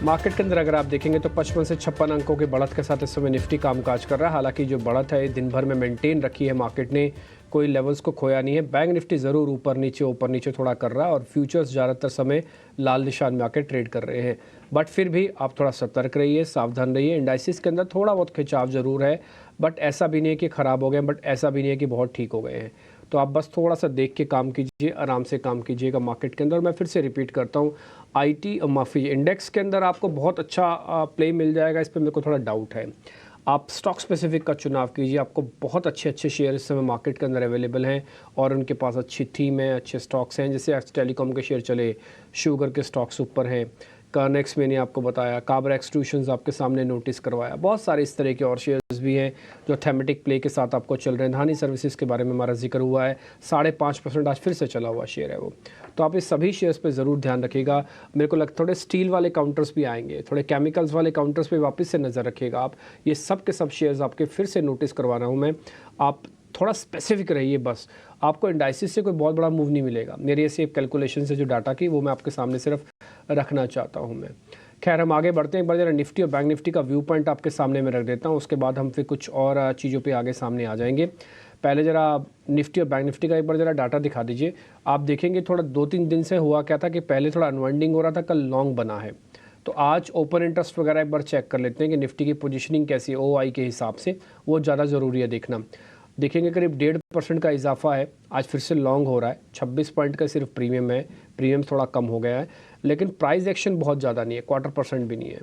Market के अंदर अगर आप देखेंगे तो 55 से 56 अंकों की बढ़त के साथ इस समय निफ्टी कामकाज कर रहा है। हालांकि जो बढ़त है दिन भर में मेंटेन रखी है मार्केट ने, कोई लेवल्स को खोया नहीं है। बैंक निफ्टी ज़रूर ऊपर नीचे थोड़ा कर रहा है और फ्यूचर्स ज़्यादातर समय लाल निशान में आकर ट्रेड कर रहे हैं। बट फिर भी आप थोड़ा सतर्क रहिए, सावधान रहिए। इंडाइसिस के अंदर थोड़ा बहुत खिंचाव ज़रूर है, बट ऐसा भी नहीं है कि ख़राब हो गए, बट ऐसा भी नहीं है कि बहुत ठीक हो गए हैं। तो आप बस थोड़ा सा देख के काम कीजिए, आराम से काम कीजिएगा मार्केट के अंदर। मैं फिर से रिपीट करता हूँ, माफ़ी इंडेक्स के अंदर आपको बहुत अच्छा प्ले मिल जाएगा, इस पर मेरे को थोड़ा डाउट है। आप स्टॉक स्पेसिफिक का चुनाव कीजिए, आपको बहुत अच्छे अच्छे शेयर इस समय मार्केट के अंदर अवेलेबल हैं और उनके पास अच्छी थीम है, अच्छे स्टॉक्स हैं। जैसे एक्स टेलीकॉम के शेयर चले, शुगर के स्टॉक्स ऊपर हैं, कर्नेक्स मैंने आपको बताया, काबर एक्सट्रूशंस आपके सामने नोटिस करवाया। बहुत सारे इस तरह के और शेयर्स भी हैं जो थेमेटिक प्ले के साथ आपको चल रहे हैं। धानी सर्विसेज के बारे में हमारा जिक्र हुआ है, 5.5% आज फिर से चला हुआ शेयर है वो। तो आप इस सभी शेयर्स पे ज़रूर ध्यान रखिएगा। मेरे को लगता है थोड़े स्टील वाले काउंटर्स भी आएंगे, थोड़े केमिकल्स वाले काउंटर्स पे वापस से नज़र रखिएगा आप। ये सब के सब शेयर्स आपके फिर से नोटिस करवा रहा हूँ मैं। आप थोड़ा स्पेसिफिक रहिए बस। आपको इंडाइसिस से कोई बहुत बड़ा मूव नहीं मिलेगा। मेरी ऐसी कैलकुलेशन से जो डाटा की वो मैं आपके सामने सिर्फ रखना चाहता हूँ मैं। खैर हम आगे बढ़ते हैं। एक बार जरा निफ्टी और बैंक निफ्टी का व्यू पॉइंट आपके सामने में रख देता हूँ, उसके बाद हम फिर कुछ और चीज़ों पे आगे सामने आ जाएंगे। पहले ज़रा निफ्टी और बैंक निफ्टी का एक बार ज़रा डाटा दिखा दीजिए। आप देखेंगे थोड़ा 2-3 दिन से हुआ क्या था कि पहले थोड़ा अनवाइंडिंग हो रहा था, कल लॉन्ग बना है। तो आज ओपन इंटरेस्ट वगैरह एक बार चेक कर लेते हैं कि निफ्टी की पोजीशनिंग कैसी है ओआई के हिसाब से, वो ज़्यादा ज़रूरी है देखना। देखेंगे करीब 1.5% का इजाफा है, आज फिर से लॉन्ग हो रहा है। 26 पॉइंट का सिर्फ प्रीमियम है, प्रीमियम थोड़ा कम हो गया है, लेकिन प्राइस एक्शन बहुत ज़्यादा नहीं है, 1/4% भी नहीं है।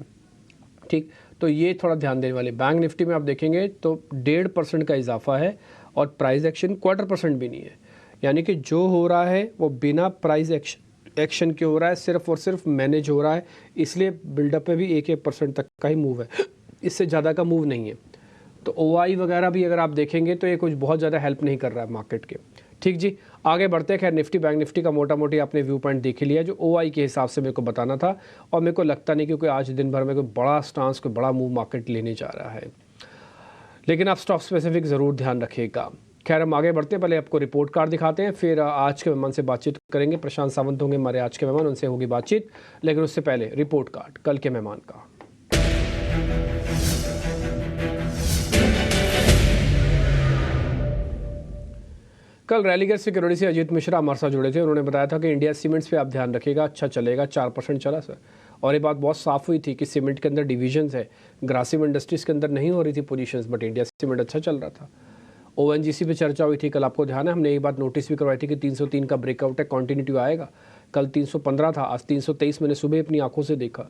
ठीक, तो ये थोड़ा ध्यान देने वाले। बैंक निफ्टी में आप देखेंगे तो 1.5% का इजाफा है और प्राइस एक्शन 1/4% भी नहीं है। यानी कि जो हो रहा है वो बिना प्राइस एक्शन के हो रहा है, सिर्फ और सिर्फ मैनेज हो रहा है। इसलिए बिल्डअप पे भी 1% तक का ही मूव है, इससे ज़्यादा का मूव नहीं है। तो ओआई वगैरह भी अगर आप देखेंगे तो ये कुछ बहुत ज़्यादा हेल्प नहीं कर रहा है मार्केट के। ठीक जी, आगे बढ़ते हैं। खैर निफ्टी बैंक निफ्टी का मोटा मोटी आपने व्यू पॉइंट देख ही लिया जो ओआई के हिसाब से मेरे को बताना था, और मेरे को लगता नहीं क्योंकि आज दिन भर में कोई बड़ा स्टांस, कोई बड़ा मूव मार्केट लेने जा रहा है, लेकिन आप स्टॉक स्पेसिफिक ज़रूर ध्यान रखिएगा। खैर हम आगे बढ़ते हैं, पहले आपको रिपोर्ट कार्ड दिखाते हैं, फिर आज के मेहमान से बातचीत करेंगे। प्रशांत सावंत होंगे हमारे आज के मेहमान, उनसे होगी बातचीत, लेकिन उससे पहले रिपोर्ट कार्ड कल के मेहमान का। कल रैलीगढ़ सिक्योरिटी से अजीत मिश्रा हमारे साथ जुड़े थे। उन्होंने बताया था कि इंडिया सीमेंट्स पे आप ध्यान रखिएगा, अच्छा चलेगा, 4% चला सर। और ये बात बहुत साफ़ हुई थी कि सीमेंट के अंदर डिविजन्स है, ग्रासिम इंडस्ट्रीज़ के अंदर नहीं हो रही थी पोजीशंस, बट इंडिया सीमेंट अच्छा चल रहा था। ओएनजीसी पे चर्चा हुई थी कल, आपको ध्यान है, हमने ये बात नोटिस भी करवाई थी कि 303 का ब्रेकआउट है, कॉन्टीन्यूटी आएगा। कल 315 था, आज 323 मैंने सुबह अपनी आंखों से देखा।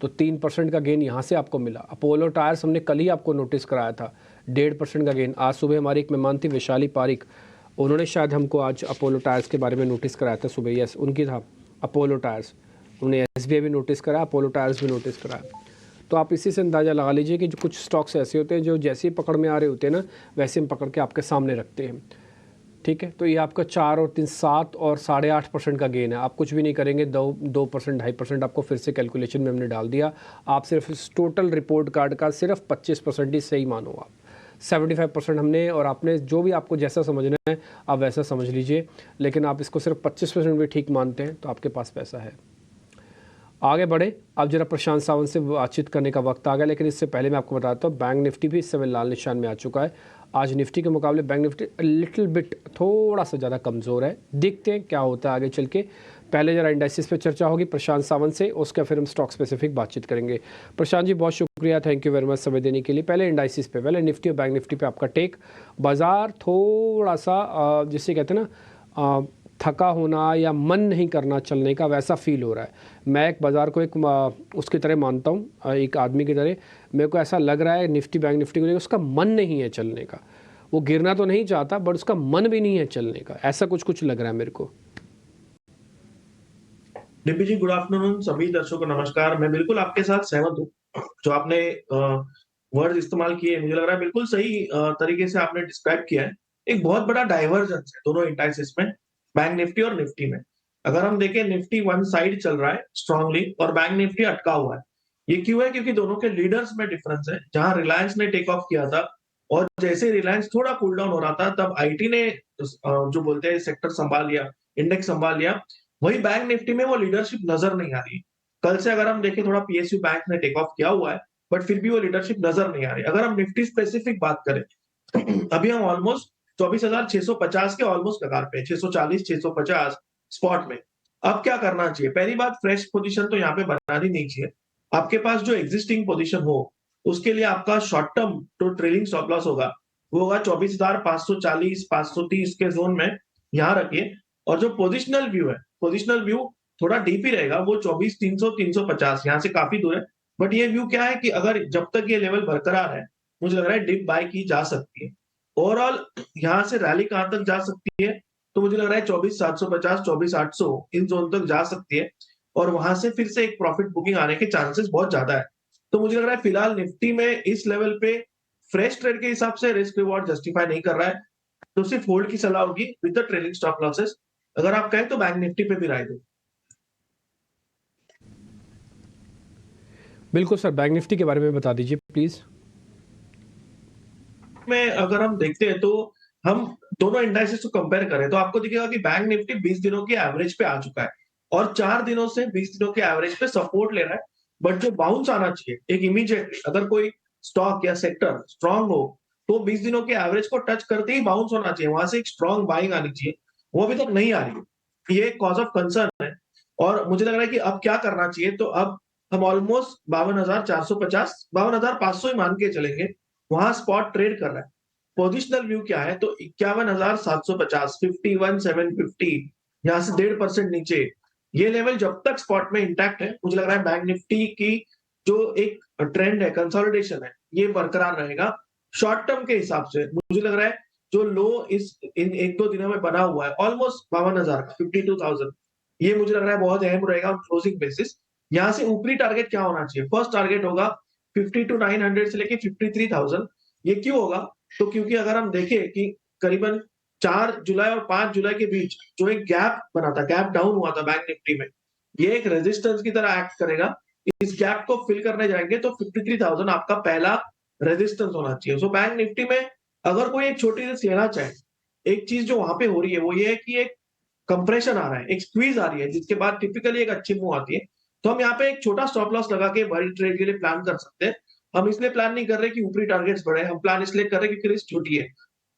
तो 3% का गेन यहाँ से आपको मिला। अपोलो टायर्स हमने कल ही आपको नोटिस कराया था, 1.5% का गेन। आज सुबह हमारी एक मेहमान थी वैशाली पारिक, उन्होंने शायद हमको आज अपोलो टायर्स के बारे में नोटिस कराया था सुबह। यस, उनकी था अपोलो टायर्स, उन्होंने एसबीआई भी नोटिस कराया, अपोलो टायर्स भी नोटिस कराया। तो आप इसी से अंदाज़ा लगा लीजिए कि जो कुछ स्टॉक्स ऐसे होते हैं जो जैसे ही पकड़ में आ रहे होते हैं ना, वैसे हम पकड़ के आपके सामने रखते हैं। ठीक है, तो ये आपका 4 और 3 7 और 8.5% का गेन है। आप कुछ भी नहीं करेंगे, 2% 2.5% आपको फिर से कैलकुलेशन में हमने डाल दिया। आप सिर्फ इस टोटल रिपोर्ट कार्ड का सिर्फ 25% ही सही मानो आप। 75% हमने और आपने जो भी आपको जैसा समझना है आप वैसा समझ लीजिए, लेकिन आप इसको सिर्फ 25% भी ठीक मानते हैं तो आपके पास पैसा है। आगे बढ़े, अब जरा प्रशांत सावंत से बातचीत करने का वक्त आ गया, लेकिन इससे पहले मैं आपको बताता हूँ बैंक निफ्टी भी इस समय लाल निशान में आ चुका है। आज निफ्टी के मुकाबले बैंक निफ्टी लिटिल बिट थोड़ा सा ज़्यादा कमज़ोर है। देखते हैं क्या होता है आगे चल के। पहले जरा इंडाइसिस पे चर्चा होगी प्रशांत सावंत से, उसका फिर हम स्टॉक स्पेसिफिक बातचीत करेंगे। प्रशांत जी बहुत शुक्रिया, थैंक यू वेरी मच समय देने के लिए। पहले इंडाइसिस पे, पहले निफ्टी और बैंक निफ्टी पे आपका टेक। बाज़ार थोड़ा सा जिसे कहते हैं ना थका होना या मन नहीं करना चलने का, वैसा फील हो रहा है। मैं एक बाज़ार को एक उसकी तरह मानता हूँ, एक आदमी की तरह। मेरे को ऐसा लग रहा है निफ्टी बैंक निफ्टी को लेकर उसका मन नहीं है चलने का। वो गिरना तो नहीं चाहता बट उसका मन भी नहीं है चलने का, ऐसा कुछ लग रहा है मेरे को। डिम्पी जी, गुड आफ्टरनून। सभी दर्शकों को नमस्कार। मैं बिल्कुल आपके साथ सहमत हूँ। जो आपने वर्ड इस्तेमाल किए, मुझे लग रहा है बिल्कुल सही तरीके से आपने डिस्क्राइब किया है। एक बहुत बड़ा डाइवर्जेंस है दोनों इंडाइसेस में, बैंक निफ्टी और निफ्टी में। अगर हम देखें, निफ्टी वन साइड चल रहा है स्ट्रांगली और बैंक निफ्टी अटका हुआ है। ये क्यों है? क्योंकि दोनों के लीडर्स में डिफरेंस है। जहां रिलायंस ने टेक ऑफ किया था और जैसे रिलायंस थोड़ा कूल डाउन हो रहा था, तब आईटी ने जो बोलते हैं सेक्टर संभाल लिया, इंडेक्स संभाल लिया। वही बैंक निफ्टी में वो लीडरशिप नजर नहीं आ रही है। कल से अगर हम देखें थोड़ा पीएसयू बैंक ने टेक ऑफ किया हुआ है, बट फिर भी वो लीडरशिप नजर नहीं आ रही। अगर हम निफ्टी स्पेसिफिक बात करें, अभी हम ऑलमोस्ट 24,650 के ऑलमोस्ट कगार पे 640 650 स्पॉट में। अब क्या करना चाहिए? पहली बात, फ्रेश पोजीशन तो यहाँ पे बनानी नहीं चाहिए। आपके पास जो एग्जिस्टिंग पोजीशन हो, उसके लिए आपका शॉर्ट टर्म जो ट्रेलिंग स्टॉप लॉस होगा, वो होगा 24,540 530 के जोन में यहाँ रखिए। और जो पोजिशनल व्यू है, पोजिशनल व्यू थोड़ा डीप ही रहेगा, वो 24,300 350 यहाँ से काफी दूर है। बट ये व्यू क्या है कि अगर जब तक ये लेवल बरकरार है, मुझे लग रहा है डिप बाय की जा सकती है। ओवरऑल यहाँ से रैली कहाँ तक जा सकती है, तो मुझे लग रहा है 24,750 24,800 इन जोन तक जा सकती है, और वहां से फिर से एक प्रॉफिट बुकिंग आने के चांसेस बहुत ज्यादा है। तो मुझे लग रहा है फिलहाल निफ्टी में इस लेवल पे फ्रेश ट्रेड के हिसाब से रिस्क रिवॉर्ड जस्टिफाई नहीं कर रहा है, तो सिर्फ होल्ड की सलाह होगी with the trailing stop losses. अगर आप कहें तो बैंक निफ्टी पे भी राय दो। बिल्कुल सर, बैंक निफ्टी के बारे में बता दीजिए प्लीज। में अगर हम देखते हैं तो हम दोनों इंडाइसेस को कंपेयर करें तो आपको दिखेगा कि बैंक निफ्टी 20 दिनों के एवरेज पे आ चुका है, और 4 दिनों से 20 दिनों के एवरेज पे सपोर्ट ले रहा है। बट जो बाउंस आना चाहिए एक इमीडिएटली, अगर कोई स्टॉक या सेक्टर स्ट्रांग हो, तो 20 दिनों के एवरेज को टच करते ही बाउंस होना चाहिए, वहां से एक स्ट्रांग बाइंग आनी चाहिए। वो अभी तक नहीं आ रही है, ये कॉज ऑफ कंसर्न है। और मुझे लग रहा है कि अब क्या करना चाहिए, तो अब हम ऑलमोस्ट 52,450 52,500 ही मान के चलेंगे, वहां स्पॉट ट्रेड कर रहा है। पोजिशनल व्यू क्या है, तो 51,750 51,750, यहाँ से 1.5% नीचे, ये लेवल जब तक स्पॉट में इंटैक्ट है, मुझे लग रहा है बैंक निफ्टी की जो एक ट्रेंड है, कंसोलिडेशन है, ये बरकरार रहेगा। शॉर्ट टर्म के हिसाब से मुझे लग रहा है जो लो इस इन एक दो दिनों में बना हुआ है ऑलमोस्ट 52,000 52,000, ये मुझे लग रहा है बहुत अहम रहेगा ऑन क्लोजिंग बेसिस। यहाँ से ऊपरी टारगेट क्या होना चाहिए? फर्स्ट टारगेट होगा 52,900 से लेके 53,000। ये क्यों होगा? तो क्योंकि अगर हम देखें कि करीबन 4 जुलाई और 5 जुलाई के बीच जो एक गैप बना था, गैप डाउन हुआ था बैंक निफ्टी में, ये एक रेजिस्टेंस की तरह एक्ट करेगा। इस गैप को फिल करने जाएंगे तो 53,000 आपका पहला रेजिस्टेंस होना चाहिए। सो बैंक निफ्टी में अगर कोई एक छोटी रिस्क लेना चाहे, एक चीज जो वहां पे हो रही है वो ये है कि एक कंप्रेशन आ रहा है, एक स्क्वीज आ रही है, जिसके बाद टिपिकली एक अच्छी मूव आती है। तो हम यहाँ पे एक छोटा स्टॉप लॉस लगा के बड़ी ट्रेड के लिए प्लान कर सकते हैं। हम इसलिए प्लान नहीं कर रहे कि ऊपरी टारगेट्स बढ़े, हम प्लान इसलिए कर रहे हैं क्योंकि रिस्क छोटी है।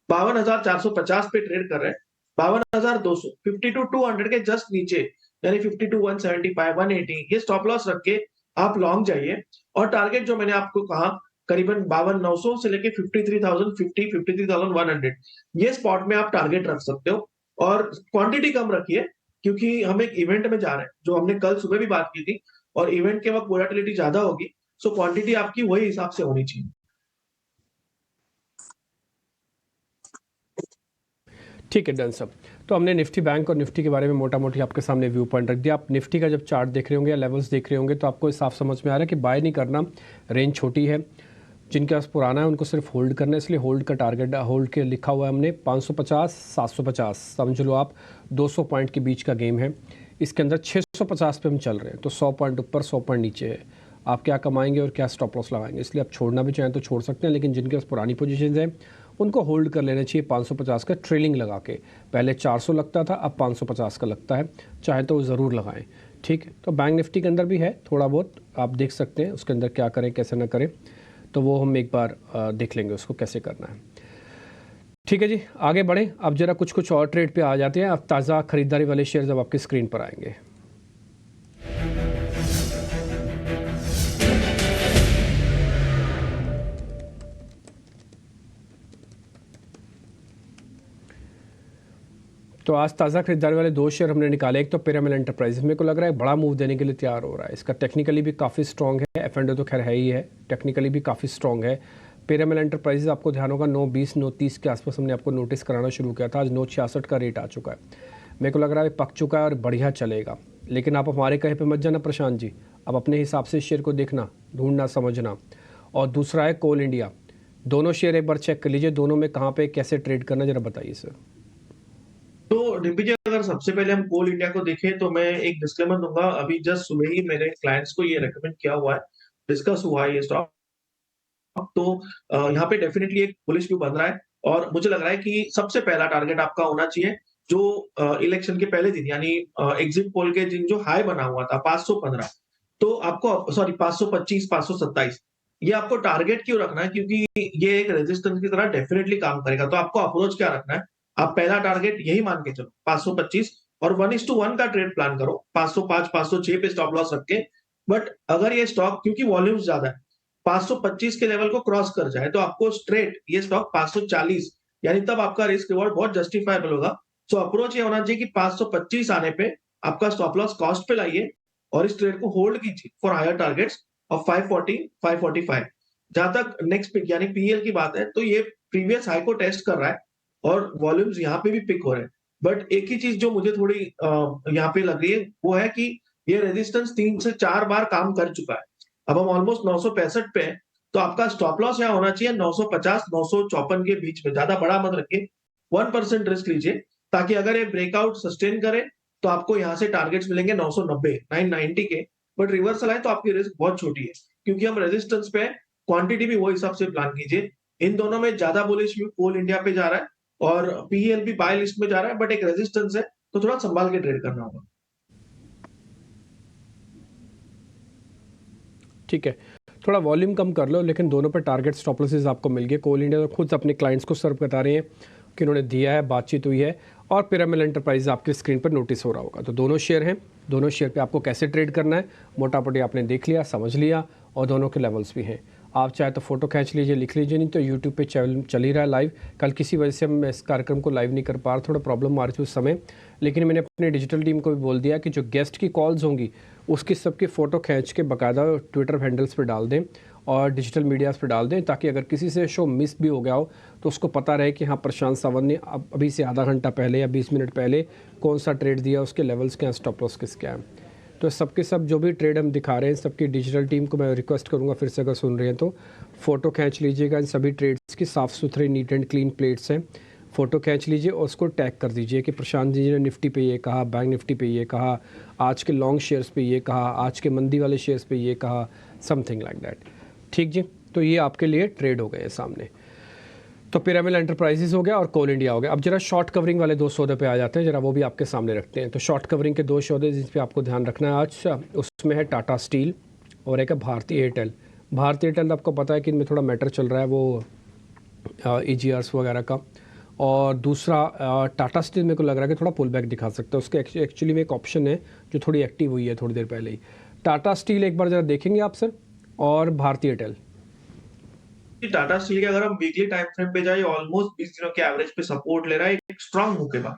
52,450 पे ट्रेड कर रहे हैं, 52,200 52,200 के जस्ट नीचे, यानी 52,175 180, ये स्टॉप लॉस रख के आप लॉन्ग जाइए। और टारगेट जो मैंने आपको कहा, करीबन 52,900 से लेके 53,050 53,100, ये स्पॉट में आप टारगेट रख सकते हो। और क्वांटिटी कम रखिए, क्योंकि हम एक इवेंट में जा रहे हैं, जो हमने कल सुबह भी बात की थी, और इवेंट के वक्त वोलेटिलिटी ज्यादा होगी, सो क्वांटिटी आपकी वही हिसाब से होनी चाहिए। ठीक है, डन सब। तो हमने निफ्टी बैंक और निफ्टी के बारे में मोटा मोटी आपके सामने व्यू पॉइंट रख दिया। आप निफ्टी का जब चार्ट देख रहे होंगे या लेवल्स देख रहे होंगे तो आपको साफ समझ में आ रहा है कि बाय नहीं करना, रेंज छोटी है। जिनके पास पुराना है उनको सिर्फ होल्ड करना है, इसलिए होल्ड का टारगेट होल्ड के लिखा हुआ है हमने 550 750, समझ लो आप 200 पॉइंट के बीच का गेम है। इसके अंदर 650 पे हम चल रहे हैं, तो 100 पॉइंट ऊपर 100 पॉइंट नीचे है। आप क्या कमाएंगे और क्या स्टॉप लॉस लगाएंगे, इसलिए आप छोड़ना भी चाहें तो छोड़ सकते हैं, लेकिन जिनके पास पुरानी पोजीशंस हैं उनको होल्ड कर लेना चाहिए 550 का ट्रेलिंग लगा के। पहले 400 लगता था, अब 550 का लगता है, चाहे तो वो ज़रूर लगाएं। ठीक है, तो बैंक निफ्टी के अंदर भी है थोड़ा बहुत, आप देख सकते हैं उसके अंदर क्या करें कैसे ना करें, तो वो हम एक बार देख लेंगे उसको कैसे करना है। ठीक है जी, आगे बढ़ें। अब जरा कुछ और ट्रेड पे आ जाते हैं। अब ताज़ा खरीदारी वाले शेयर्स अब आपकी स्क्रीन पर आएंगे। तो आज ताज़ा खरीदारी वाले दो शेयर हमने निकाले। एक तो पिरामिड एंटरप्राइजेस, मेरे को लग रहा है बड़ा मूव देने के लिए तैयार हो रहा है। इसका टेक्निकली भी काफ़ी स्ट्रॉन्ग है, एफ&ओ तो खैर है ही है, टेक्निकली भी काफ़ी स्ट्रॉन्ग है। पिरामिड एंटरप्राइजेस आपको ध्यान होगा 9.20 9.30 के आसपास हमने आपको नोटिस कराना शुरू किया था। आज 9.66 का रेट आ चुका है। मेरे को लग रहा है पक चुका है और बढ़िया चलेगा। लेकिन आप हमारे कहे पे मत जाना प्रशांत जी, आप अपने हिसाब से शेयर को देखना, ढूंढना, समझना। और दूसरा है कोल इंडिया, दोनों शेयर एक बार चेक कर लीजिए, दोनों में कहाँ पे कैसे ट्रेड करना जरा बताइए सर। तो डिम्पी जी, अगर सबसे पहले हम कोल इंडिया को देखें तो मैं एक डिस्क्लेमर दूंगा। अभी जस्ट सुबह ही मेरे क्लाइंट्स को ये रेकमेंड किया हुआ है, डिस्कस हुआ है ये स्टॉक। तो यहाँ पे डेफिनेटली एक बुलिश व्यू बन रहा है, और मुझे लग रहा है कि सबसे पहला टारगेट आपका होना चाहिए जो इलेक्शन के पहले दिन, यानी एग्जिट पोल के दिन जो हाई बना हुआ था 515, तो आपको सॉरी 525, 527 ये आपको टारगेट क्यों रखना है? क्योंकि ये एक रेजिस्टेंस की तरह डेफिनिटली काम करेगा। तो आपको अप्रोच क्या रखना है? आप पहला टारगेट यही मान के चलो 525 और 1:1 का ट्रेड प्लान करो। 505, 506 पे स्टॉप लॉस रख के। बट अगर ये स्टॉक क्योंकि वॉल्यूम्स ज़्यादा है, 525 के लेवल को क्रॉस कर जाए तो आपको स्ट्रेट ये स्टॉक 540 यानी तब आपका रिस्क रिवॉर्ड बहुत जस्टिफाएबल होगा। सो अप्रोच ये होना चाहिए कि 525 आने पे आपका स्टॉप लॉस कॉस्ट पे लाइए और इस ट्रेड को होल्ड कीजिए फॉर हायर टारगेट्स ऑफ 540, 545। जहां तक नेक्स्ट पिक यानी पीएल की बात है तो ये प्रीवियस हाई को टेस्ट कर रहा है और वॉल्यूम्स यहाँ पे भी पिक हो रहे हैं। बट एक ही चीज जो मुझे थोड़ी यहाँ पे लग रही है वो है कि ये रेजिस्टेंस 3 से 4 बार काम कर चुका है। अब हम ऑलमोस्ट 965 पे हैं, तो आपका स्टॉप लॉस यहाँ होना चाहिए 950, 954 के बीच में। ज्यादा बड़ा मत रखिए, 1% रिस्क लीजिए ताकि अगर ये ब्रेकआउट सस्टेन करे तो आपको यहाँ से टारगेट्स मिलेंगे 990, 990 के। बट रिवर्सल आए तो आपकी रिस्क बहुत छोटी है क्योंकि हम रेजिस्टेंस पे क्वांटिटी भी वो हिसाब से प्लान कीजिए। इन दोनों में ज्यादा बुलिश व्यू कोल इंडिया पे जा रहा है और पीएल भी बाय लिस्ट में जा रहा है, बट एक रेजिस्टेंस है तो थोड़ा संभाल के ट्रेड करना होगा। ठीक है, थोड़ा वॉल्यूम कम कर लो, लेकिन दोनों पे टारगेट स्टॉप लॉसेस आपको मिल गए। कोल इंडिया तो खुद अपने क्लाइंट्स को सर्व बता रहे हैं कि उन्होंने दिया है, बातचीत हुई है, और पिरामिड एंटरप्राइज आपके स्क्रीन पर नोटिस हो रहा होगा। तो दोनों शेयर हैं, दोनों शेयर पे आपको कैसे ट्रेड करना है मोटामोटी आपने देख लिया, समझ लिया, और दोनों के लेवल्स भी हैं। आप चाहे तो फोटो खींच लीजिए, लिख लीजिए, नहीं तो यूट्यूब पे चल ही रहा है लाइव। कल किसी वजह से हम इस कार्यक्रम को लाइव नहीं कर पा रहे, थोड़ा प्रॉब्लम आ रही थी उस समय, लेकिन मैंने अपने डिजिटल टीम को भी बोल दिया कि जो गेस्ट की कॉल्स होंगी उसकी सबकी फ़ोटो खींच के बाकायदा ट्विटर हैंडल्स पर डाल दें और डिजिटल मीडियाज़ पे डाल दें, ताकि अगर किसी से शो मिस भी हो गया हो तो उसको पता रहे कि हाँ, प्रशांत सावंत ने अभी से आधा घंटा पहले या 20 मिनट पहले कौन सा ट्रेड दिया, उसके लेवल्स क्या हैं, स्टॉप लॉस किस क्या है। तो सबके सब जो भी ट्रेड हम दिखा रहे हैं, सबकी डिजिटल टीम को मैं रिक्वेस्ट करूँगा फिर से, अगर सुन रहे हैं तो फ़ोटो खींच लीजिएगा। इन सभी ट्रेड्स की साफ़ सुथरी नीट एंड क्लीन प्लेट्स हैं, फ़ोटो खींच लीजिए और उसको टैग कर दीजिए कि प्रशांत जी ने निफ्टी पे ये कहा, बैंक निफ्टी पे ये कहा, आज के लॉन्ग शेयर्स पे ये कहा, आज के मंदी वाले शेयर्स पे ये कहा, समथिंग लाइक दैट। ठीक जी, तो ये आपके लिए ट्रेड हो गए हैं सामने। तो पिरामिड एंटरप्राइजेज हो गया और कोल इंडिया हो गया। अब जरा शॉर्ट कवरिंग वाले दो सौदे पे आ जाते हैं, जरा वो भी आपके सामने रखते हैं। तो शॉर्ट कवरिंग के दो सौदे जिस पे आपको ध्यान रखना है आज, उसमें है टाटा स्टील और एक है भारती एयरटेल। भारती एयरटेल आपको पता है कि इनमें थोड़ा मैटर चल रहा है वो EGRs वगैरह का, और दूसरा टाटा स्टील मेरे को लग रहा है कि थोड़ा पुल बैक दिखा सकता है। उसके एक्चुअली में एक ऑप्शन है जो थोड़ी एक्टिव हुई है थोड़ी देर पहले ही। टाटा स्टील एक बार ज़रा देखेंगे आप सर, और भारती एयरटेल। टाटा स्टील के अगर हम वीकली टाइम फ्रेम पे जाए ऑलमोस्ट 20 दिनों के एवरेज पे सपोर्ट ले रहा है एक स्ट्रांग मूव के बाद।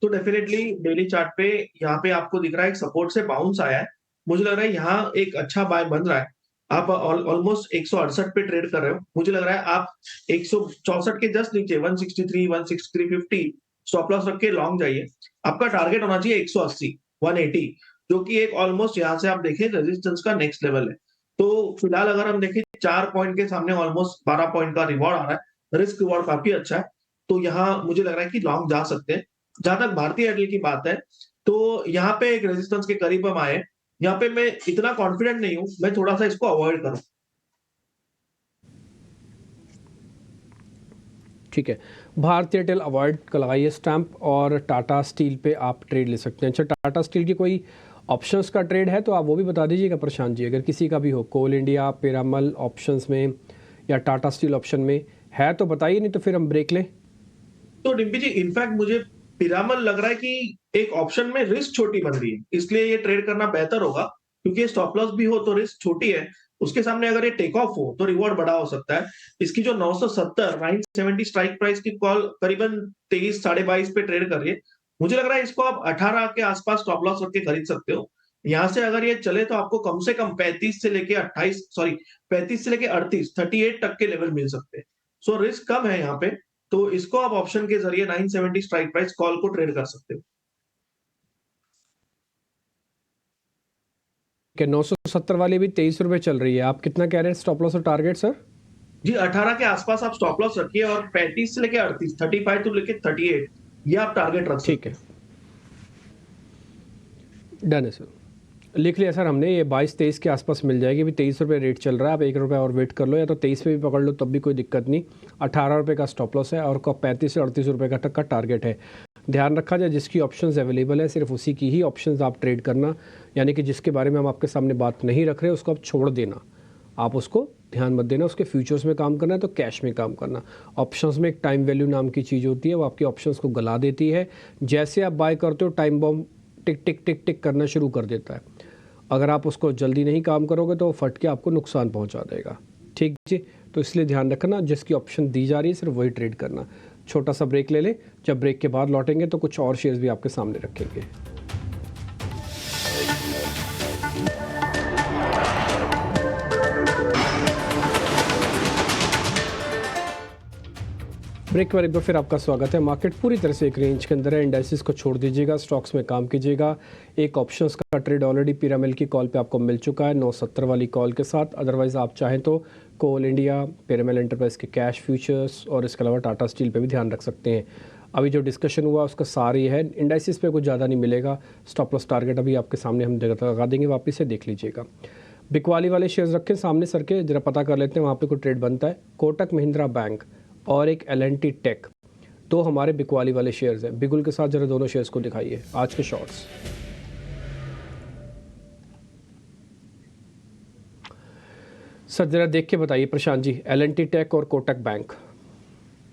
तो डेफिनेटली डेली चार्ट पे यहाँ पे आपको दिख रहा है एक सपोर्ट से बाउंस आया है। मुझे लग रहा है यहाँ एक अच्छा बाय बन रहा है। आप ऑलमोस्ट 168 पे ट्रेड कर रहे हो। मुझे लग रहा है आप 164 के जस्ट नीचे 163, 163.50 स्टॉप लॉस रख के लॉन्ग जाइए। आपका टारगेट होना चाहिए 180, 180 जो कि एक ऑलमोस्ट यहाँ से आप देखें रेजिस्टेंस का नेक्स्ट लेवल है। तो फिलहाल अगर हम देखें 4 पॉइंट के सामने ऑलमोस्ट 12 पॉइंट का रिवॉर्ड आ रहा है, रिस्क रिवॉर्ड काफी अच्छा है। तो यहाँ मुझे लग रहा है कि लॉन्ग जा सकते हैं। जहां तक भारतीय एयरटेल की बात है तो यहाँ पे एक रेजिस्टेंस के करीब हम आए। यहाँ पे मैं इतना कॉन्फिडेंट नहीं हूं, मैं थोड़ा सा इसको अवॉइड करूं। ठीक है, भारतीय एयरटेल अवॉइड का लगाइए स्टैंप, और टाटा स्टील पे आप ट्रेड ले सकते हैं। अच्छा, टाटा स्टील की कोई ऑप्शंस का ट्रेड है तो आप वो भी बता दीजिएगा प्रशांत जी, अगर किसी का भी हो, कोल इंडिया, पिरामल ऑप्शंस में या टाटा स्टील ऑप्शन में है तो बताइए, नहीं तो फिर हम ब्रेक लें। तो डिम्पी जी इनफैक्ट मुझे पिरामल लग रहा है कि एक ऑप्शन में रिस्क छोटी बन रही है, इसलिए ये ट्रेड करना बेहतर होगा क्योंकि स्टॉप लॉस भी हो तो रिस्क छोटी है। उसके सामने अगर ये टेक ऑफ हो तो रिवॉर्ड बड़ा हो सकता है। इसकी जो 970, 970 स्ट्राइक प्राइस की कॉल करीबन 23, 22.5 पे ट्रेड कर रही है। मुझे लग रहा है इसको आप 18 के आसपास स्टॉप लॉस रख के खरीद सकते हो। यहाँ से अगर ये चले तो आपको कम से कम 35 से लेके 28, सॉरी 35 से लेके 38, 38 तक के लेवल मिल सकते हैं। सो रिस्क कम है यहाँ पे। तो इसको आप ऑप्शन के जरिए 970 स्ट्राइक प्राइस कॉल को ट्रेड कर सकते हो। कि 970 वाली भी 23 रुपये चल रही है, आप कितना कह रहे हैं स्टॉप लॉस और टारगेट सर? जी 18 के आसपास आप स्टॉप लॉस रखिए और 35 से लेके 38, 35 टू लेके 38 ये आप टारगेट रख ठीक सकते है, हैं। डन है सर, लिख लिया सर हमने। ये 22-23 के आसपास मिल जाएगी, अभी 23 रुपये रेट चल रहा है, आप 1 रुपये और वेट कर लो, या तो 23 पे भी पकड़ लो तब भी कोई दिक्कत नहीं। 18 रुपये का स्टॉप लॉस है और 35 से 38 रुपये का तक का टारगेट है। ध्यान रखा जाए जिसकी ऑप्शंस अवेलेबल है सिर्फ उसी की ही ऑप्शंस आप ट्रेड करना, यानी कि जिसके बारे में हम आपके सामने बात नहीं रख रहे उसको आप छोड़ देना, आप उसको ध्यान मत देना। उसके फ्यूचर्स में काम करना है तो कैश में काम करना। ऑप्शंस में एक टाइम वैल्यू नाम की चीज़ होती है, वो आपके ऑप्शंस को गला देती है। जैसे आप बाय करते हो टाइम बॉम्ब टिक टिक टिक टिक करना शुरू कर देता है। अगर आप उसको जल्दी नहीं काम करोगे तो वो फट के आपको नुकसान पहुंचा देगा। ठीक जी, तो इसलिए ध्यान रखना जिसकी ऑप्शन दी जा रही है सिर्फ वही ट्रेड करना। छोटा सा ब्रेक ले लें, जब ब्रेक के बाद लौटेंगे तो कुछ और शेयर्स भी आपके सामने रखेंगे। ब्रेक पर एक बार फिर आपका स्वागत है। मार्केट पूरी तरह से एक रेंज के अंदर है। इंडाइसिस को छोड़ दीजिएगा, स्टॉक्स में काम कीजिएगा। एक ऑप्शंस का ट्रेड ऑलरेडी पिरामिल की कॉल पे आपको मिल चुका है 970 वाली कॉल के साथ। अदरवाइज आप चाहें तो कोल इंडिया, पिरामिल एंटरप्राइज के कैश फ्यूचर्स और इसके अलावा टाटा स्टील पे भी ध्यान रख सकते हैं। अभी जो डिस्कशन हुआ उसका सार ये है, इंडाइसिस पे कुछ ज़्यादा नहीं मिलेगा। स्टॉप लॉस टारगेट अभी आपके सामने हम जगह लगा देंगे, वापस से देख लीजिएगा। बिकवाली वाले शेयर्स रखें सामने सर के, जरा पता कर लेते हैं वहाँ पे कोई ट्रेड बनता है। कोटक महिंद्रा बैंक और एक L&T टेक, तो हमारे बिकवाली वाले शेयर्स हैं। बिगुल के साथ जरा दोनों शेयर्स को दिखाइए आज के शॉर्ट्स। सर जरा देख के बताइए प्रशांत जी, L&T टेक और कोटक बैंक।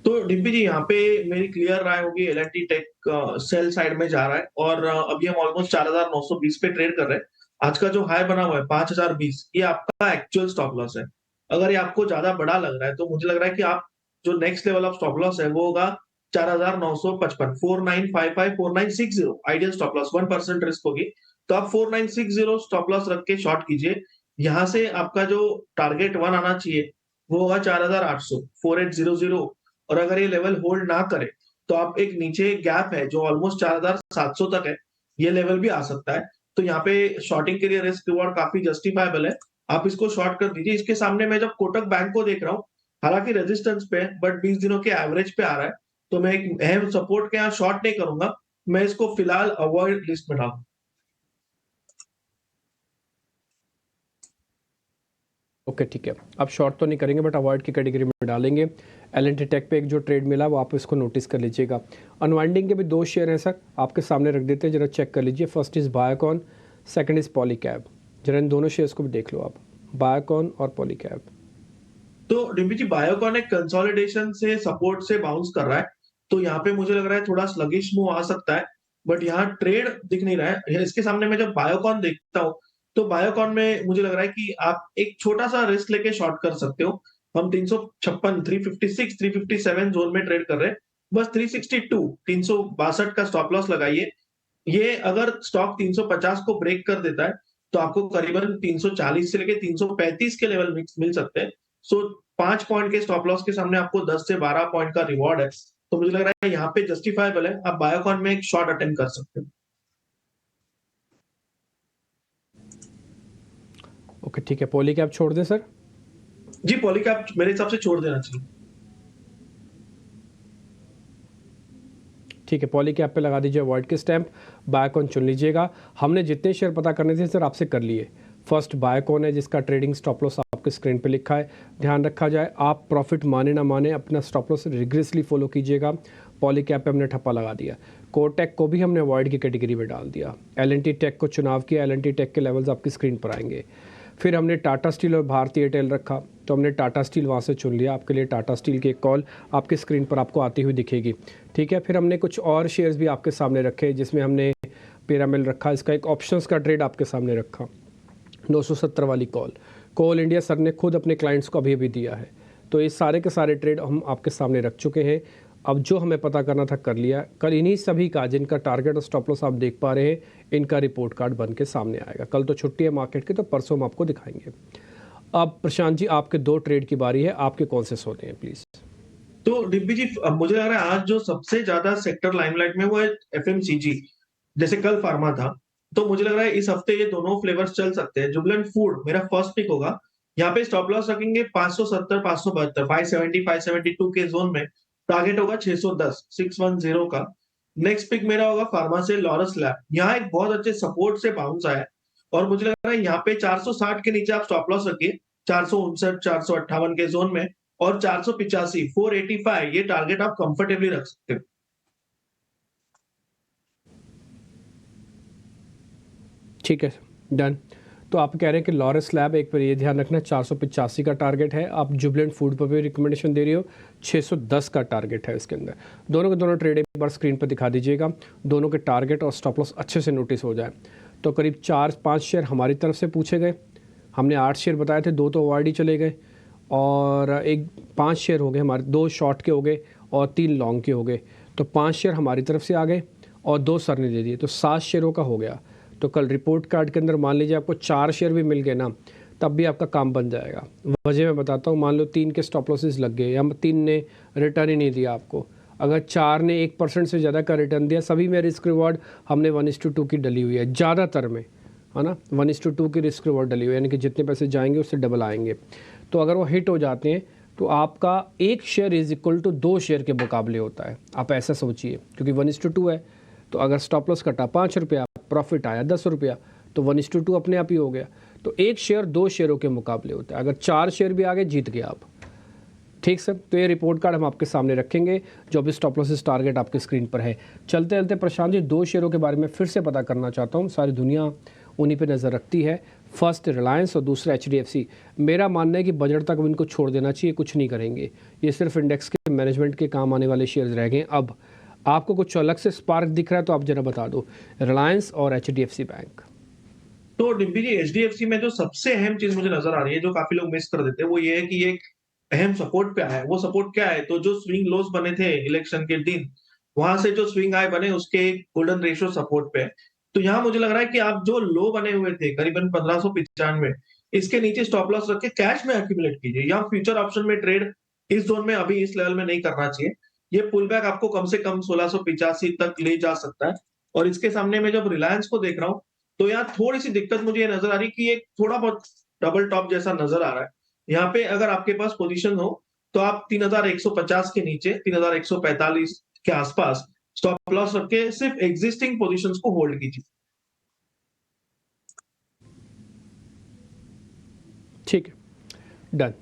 तो डिम्पी जी, यहाँ पे मेरी क्लियर राय होगी, L&T टेक सेल साइड में जा रहा है और अभी हम ऑलमोस्ट 4,920 पे ट्रेड कर रहे हैं। आज का जो हाई बना हुआ है 5,020, ये आपका एक्चुअल स्टॉप लॉस है। अगर ये आपको ज्यादा बड़ा लग रहा है तो मुझे लग रहा है कि आप जो next level of stop loss है वो होगा 4,955, 4955, 4960 आइडियल स्टॉप लॉस, 1% रिस्क होगी। तो आप 4960 स्टॉप लॉस रख के शॉर्ट कीजिए। यहाँ से आपका जो टारगेट 1 आना चाहिए वो होगा 4,800, 4800। और अगर ये लेवल होल्ड ना करे तो आप एक नीचे गैप है जो ऑलमोस्ट 4,700 तक है, ये लेवल भी आ सकता है। तो यहाँ पे शॉर्टिंग के लिए रिस्क रिवॉर्ड काफी जस्टिफाइबल है, आप इसको शॉर्ट कर दीजिए। इसके सामने मैं जब कोटक बैंक को देख रहा हूँ, हालांकि रेजिस्टेंस पे है बट 20 दिनों के एवरेज पे आ रहा है, तो मैं एक अहम सपोर्ट के यहाँ शॉर्ट नहीं करूंगा, मैं इसको फिलहाल अवॉइड लिस्ट में डालूंगा। ओके ठीक है, अब शॉर्ट तो नहीं करेंगे बट अवॉइड की कैटेगरी में डालेंगे। L&T टेक पे एक जो ट्रेड मिला वो आप इसको नोटिस कर लीजिएगा। अनवाइंडिंग के भी दो शेयर हैं सर, आपके सामने रख देते हैं, जरा चेक कर लीजिए। First is Biocon, second is Polycab. जरा इन दोनों शेयर्स को भी देख लो आप, बायोकॉन और पॉलीकैब। तो डिम्पी जी, बायोकॉन एक कंसोलिडेशन से सपोर्ट से बाउंस कर रहा है, तो यहाँ पे मुझे लग रहा है थोड़ा स्लगिश मूव आ सकता है, बट यहाँ ट्रेड दिख नहीं रहा है। इसके सामने मैं जब बायोकॉन देखता हूँ तो बायोकॉन में मुझे लग रहा है कि आप एक छोटा सा रिस्क लेके शॉर्ट कर सकते हो। हम 356, 356, 357 जोन में ट्रेड कर रहे हैं, बस 362, 362 का स्टॉप लॉस लगाइए। ये अगर स्टॉक 350 को ब्रेक कर देता है तो आपको करीबन 340 से लेके 335 के लेवल मिल सकते हैं। सो 5 पॉइंट के स्टॉप लॉस के सामने आपको 10 से 12 पॉइंट का रिवॉर्ड है, तो मुझे लग रहा है यहाँ पे जस्टिफाइबल है, आप बायोकॉन में एक शॉर्ट अटेम्प्ट कर सकते हो। ओके ठीक है, पॉलीकैब छोड़ दें सर? जी, पॉलीकैब मेरे हिसाब से छोड़ देना चाहिए। ठीक है, पॉलीकैब पे लगा दीजिए अवॉइड के स्टैंप, बायोकॉन चुन लीजिएगा। हमने जितने शेयर पता करने थे सर आपसे कर लिए। फर्स्ट बायोकॉन है जिसका ट्रेडिंग स्टॉप लॉस आपके स्क्रीन पे लिखा है, ध्यान रखा जाए। आप प्रॉफिट माने ना माने अपना स्टॉप लॉस रिग्रेसली फॉलो कीजिएगा। पॉलीकैब पे हमने ठप्पा लगा दिया। कोटक को भी हमने अवॉइड की कैटेगरी में डाल दिया। L&T टेक को चुनाव किया, L&T टेक के लेवल्स आपकी स्क्रीन पर आएंगे। फिर हमने टाटा स्टील और भारतीय एयरटेल रखा, तो हमने टाटा स्टील वहाँ से चुन लिया। आपके लिए टाटा स्टील की एक कॉल आपकी स्क्रीन पर आपको आती हुई दिखेगी। ठीक है, फिर हमने कुछ और शेयर्स भी आपके सामने रखे, जिसमें हमने पिरामिल रखा, इसका एक ऑप्शंस का ट्रेड आपके सामने रखा, 970 वाली कॉल। कोल इंडिया सर ने खुद अपने क्लाइंट्स को अभी अभी दिया है। तो ये सारे के सारे ट्रेड हम आपके सामने रख चुके हैं। अब जो हमें पता करना था कर लिया। कल इन्हीं सभी का जिनका टारगेट और स्टॉप लॉस आप देख पा रहे हैं, इनका रिपोर्ट कार्ड बन के सामने आएगा। कल तो छुट्टी है मार्केट की, तो परसों हम आपको दिखाएंगे। अब प्रशांत जी आपके दो ट्रेड की बारी है, आपके कौन से सोते हैं प्लीज? तो डिम्पी जी, मुझे लग रहा है आज जो सबसे ज्यादा सेक्टर लाइमलाइट में वो है FMCG। जैसे कल फार्मा था, तो मुझे लग रहा है इस हफ्ते ये दोनों फ्लेवर्स चल सकते हैं। जुबिलेंट फूड मेरा फर्स्ट पिक होगा, यहाँ पे स्टॉप लॉस रखेंगे 570, 572, 570, 572 के जोन में। टारगेट होगा 610, 610 का। नेक्स्ट पिक मेरा होगा फार्मा से लॉरस लैब, यहाँ एक बहुत अच्छे सपोर्ट से बाउंस आया है और मुझे लग रहा है यहाँ पे 460 के नीचे आप स्टॉप लॉस रखिए, 459, 458 के जोन में। और 485, 485 ये टारगेट आप कंफर्टेबली रख सकते हो। ठीक है, डन। तो आप कह रहे हैं कि लॉरस लैब, एक पर ये ध्यान रखना 485 का टारगेट है। आप जुबिलेंट फूड पर भी रिकमेंडेशन दे रही हो, 610 का टारगेट है इसके अंदर। दोनों के दोनों ट्रेड एक बार स्क्रीन पर दिखा दीजिएगा, दोनों के टारगेट और स्टॉप लॉस अच्छे से नोटिस हो जाए। तो करीब 4-5 शेयर हमारी तरफ से पूछे गए, हमने 8 शेयर बताए थे, 2 तो अवार्ड ही चले गए, और एक 5 शेयर हो गए हमारे, 2 शॉर्ट के हो गए और 3 लॉन्ग के हो गए। तो 5 शेयर हमारी तरफ से आ गए और 2 सर ने दे दिए, तो 7 शेयरों का हो गया। तो कल रिपोर्ट कार्ड के अंदर मान लीजिए आपको 4 शेयर भी मिल गए ना, तब भी आपका काम बन जाएगा। वजह मैं बताता हूँ, मान लो 3 के स्टॉप लॉसेस लग गए या 3 ने रिटर्न ही नहीं दिया आपको, अगर 4 ने 1% से ज़्यादा का रिटर्न दिया, सभी में रिस्क रिवॉर्ड हमने 1:2 की डली हुई है ज़्यादातर में, है ना। 1:2 की रिस्क रिवॉर्ड डली हुई है, यानी कि जितने पैसे जाएंगे उससे डबल आएंगे। तो अगर वो हिट हो जाते हैं तो आपका 1 share is equal to 2 share के मुकाबले होता है। आप ऐसा सोचिए, क्योंकि 1:2 है, तो अगर स्टॉप लॉस कटा 5 रुपया, प्रॉफिट आया 10 रुपया, तो 1:2 अपने आप ही हो गया। तो 1 शेयर 2 शेयरों के मुकाबले होता है। अगर 4 शेयर भी आ गए, जीत गए आप। ठीक सर, तो ये रिपोर्ट कार्ड हम आपके सामने रखेंगे, जो भी स्टॉप लॉसेस टारगेट आपके स्क्रीन पर है। चलते चलते प्रशांत जी, 2 शेयरों के बारे में फिर से पता करना चाहता हूँ, सारी दुनिया उन्हीं पे नज़र रखती है। फर्स्ट रिलायंस और दूसरा HDFC। मेरा मानना है कि बजट तक इनको छोड़ देना चाहिए, कुछ नहीं करेंगे, ये सिर्फ इंडेक्स के मैनेजमेंट के काम आने वाले शेयर्स रह गए। अब आपको कुछ अलग से स्पार्क दिख रहा है तो आप जरा बता दो, रिलायंस और HDFC बैंक। तो डिम्पी जी, HDFC में जो सबसे अहम चीज मुझे नजर आ रही है, जो काफी लोग मिस कर देते हैं, वो ये है कि ये अहम सपोर्ट पे आया है। वो सपोर्ट क्या है? तो जो स्विंग लोज बने थे इलेक्शन के दिन, वहां से जो स्विंग हाई बने, उसके गोल्डन रेशियो सपोर्ट पे है। तो यहाँ मुझे लग रहा है कि आप जो लो बने हुए थे करीबन 1595, इसके नीचे स्टॉप लॉस रख के कैश में एक्यूमुलेट कीजिए, या फ्यूचर ऑप्शन में ट्रेड इस जोन में अभी इस लेवल में नहीं करना चाहिए। ये पुल बैक आपको कम से कम 1685 तक ले जा सकता है। और इसके सामने मैं जब रिलायंस को देख रहा हूँ, तो यहाँ थोड़ी सी दिक्कत मुझे ये नजर आ रही है कि एक थोड़ा बहुत डबल टॉप जैसा नजर आ रहा है। यहाँ पे अगर आपके पास पोजीशन हो, तो आप 3150 के नीचे 3145 के आसपास स्टॉप लॉस रख के सिर्फ एग्जिस्टिंग पोजीशंस को होल्ड कीजिए। ठीक है, डन।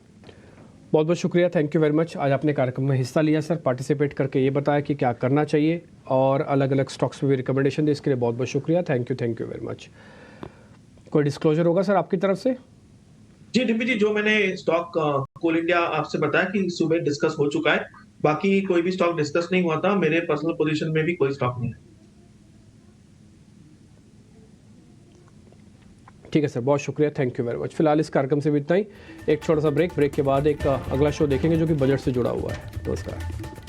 बहुत बहुत शुक्रिया, थैंक यू वेरी मच। आज आपने कार्यक्रम में हिस्सा लिया सर, पार्टिसिपेट करके ये बताया कि क्या करना चाहिए और अलग अलग स्टॉक्स में भी रिकमेंडेशन दी, इसके लिए बहुत बहुत शुक्रिया। Thank you very much. कोई डिस्क्लोजर होगा सर आपकी तरफ से? जी डिम्पी जी, जो मैंने स्टॉक कोल इंडिया आपसे बताया कि सुबह डिस्कस हो चुका है, बाकी कोई भी स्टॉक डिस्कस नहीं हुआ था। मेरे पर्सनल पोजीशन में भी कोई स्टॉक नहीं है। ठीक है सर, बहुत शुक्रिया, थैंक यू वेरी मच। फिलहाल इस कार्यक्रम से भी इतना ही। एक छोटा सा ब्रेक के बाद एक अगला शो देखेंगे जो कि बजट से जुड़ा हुआ है। नमस्कार।